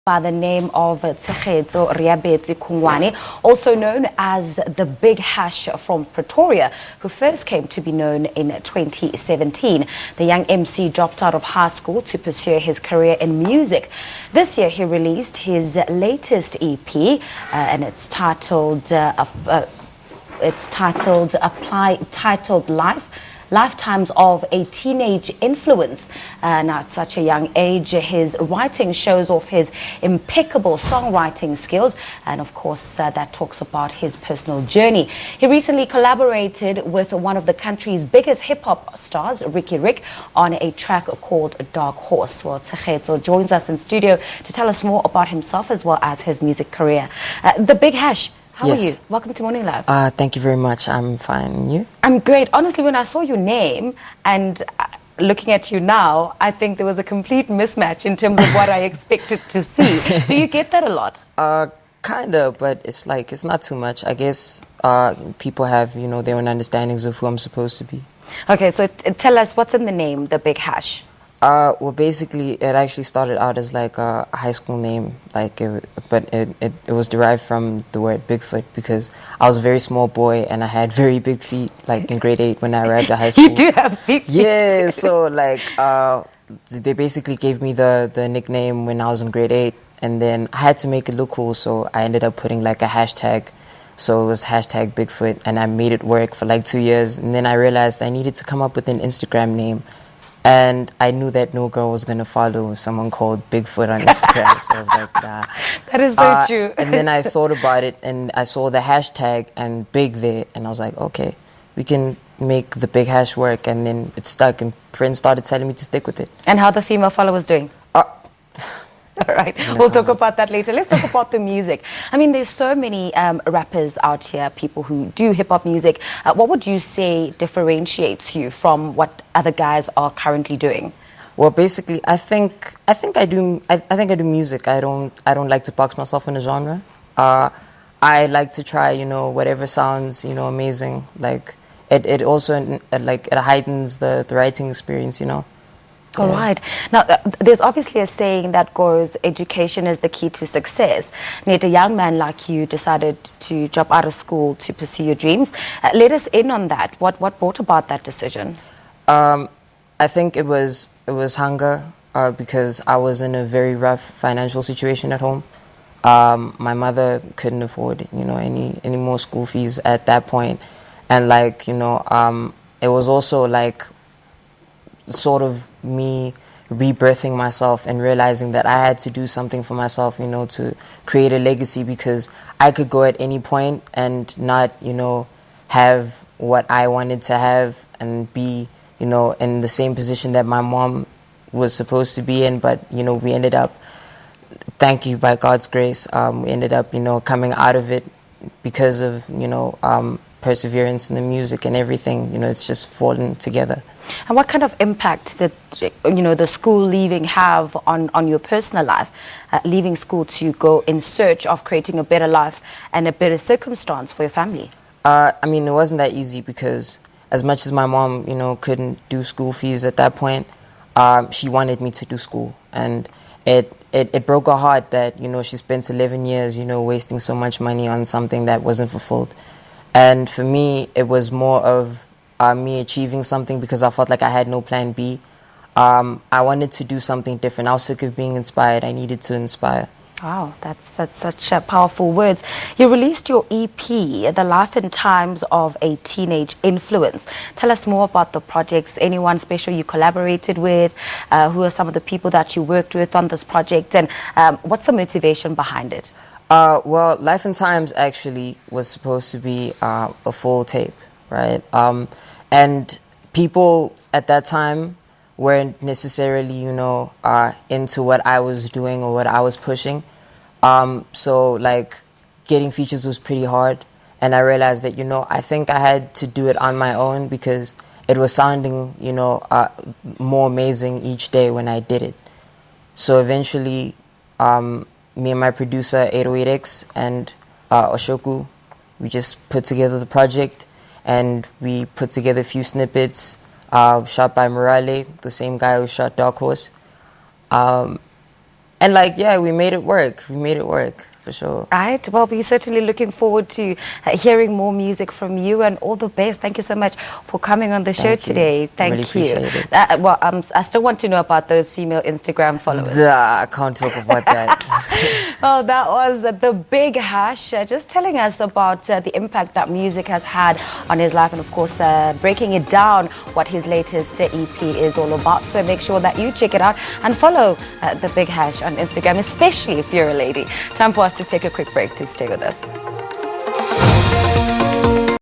by the name of Tshegetso Reabetswe Kungwane, also known as the Big Hash from Pretoria, who first came to be known in 2017. The young MC dropped out of high school to pursue his career in music. This year he released his latest EP and it's titled Lifetimes of a Teenage Influence. Now at such a young age, his writing shows off his impeccable songwriting skills, and of course that talks about his personal journey. He recently collaborated with one of the country's biggest hip-hop stars, Rick, on a track called Dark Horse. Well, Tshegetso joins us in studio to tell us more about himself as well as his music career. The Big Hash, how are you? Welcome to Morning Live. Thank you very much. I'm fine. And you? I'm great. Honestly, when I saw your name and looking at you now, I think there was a complete mismatch in terms of what I expected to see. Do you get that a lot? Kind of, but it's not too much. I guess people have, their own understandings of who I'm supposed to be. Okay, so tell us, what's in the name, the Big Hash? Well, basically, it actually started out as like a high school name, but it was derived from the word Bigfoot because I was a very small boy and I had very big feet, like in grade 8 when I arrived at high school. You do have big feet. Yeah, so they basically gave me the nickname when I was in grade 8, and then I had to make it look cool, so I ended up putting like a hashtag. So it was hashtag Bigfoot, and I made it work for like 2 years, and then I realized I needed to come up with an Instagram name. And I knew that no girl was going to follow someone called Bigfoot on Instagram. So I was like, nah. That is so true. And then I thought about it and I saw the hashtag and big there. And I was like, okay, we can make the Big Hash work. And then it stuck and friends started telling me to stick with it. And how the female followers doing? All right, we'll talk about that later. Let's talk about the music. I mean, there's so many rappers out here, people who do hip-hop music. What would you say differentiates you from what other guys are currently doing? Well, basically, I think I do music. I don't like to box myself in a genre. I like to try, whatever sounds, amazing. Like it also it heightens the writing experience, All right. Now, there's obviously a saying that goes, education is the key to success. And yet a young man like you decided to drop out of school to pursue your dreams. Let us in on that. What brought about that decision? I think it was hunger because I was in a very rough financial situation at home. My mother couldn't afford, any more school fees at that point. And it was also sort of me rebirthing myself and realizing that I had to do something for myself, to create a legacy, because I could go at any point and not, have what I wanted to have and be, in the same position that my mom was supposed to be in. But, we ended up, thank you, by God's grace, we ended up, coming out of it because of, perseverance in the music and everything. It's just fallen together. And what kind of impact did, the school leaving have on your personal life, leaving school to go in search of creating a better life and a better circumstance for your family? It wasn't that easy because as much as my mom, couldn't do school fees at that point, she wanted me to do school. And it broke her heart that, she spent 11 years, wasting so much money on something that wasn't fulfilled. And for me, it was more of me achieving something because I felt like I had no plan B. I wanted to do something different. I was sick of being inspired. I needed to inspire. Wow, that's such powerful words. You released your EP, The Life and Times of a Teenage Influence. Tell us more about the projects. Anyone special you collaborated with? Who are some of the people that you worked with on this project? And what's the motivation behind it? Well, Life and Times actually was supposed to be a full tape, right? And people at that time weren't necessarily, into what I was doing or what I was pushing. So getting features was pretty hard. And I realized that, I think I had to do it on my own because it was sounding, more amazing each day when I did it. So eventually, me and my producer, 808X, and Oshoku, we just put together the project. And we put together a few snippets, shot by Morale, the same guy who shot Dark Horse. And like, yeah, we made it work. We made it work for sure. Right. Well, we're certainly looking forward to hearing more music from you, and all the best. Thank you so much for coming on the show today. Thank really you. Appreciate it. Well, I still want to know about those female Instagram followers. I can't talk about that. Well, that was the Big Hash, just telling us about the impact that music has had on his life, and of course breaking it down what his latest EP is all about. So make sure that you check it out and follow the Big Hash on Instagram, especially if you're a lady. Time for us to take a quick break. To stay with us.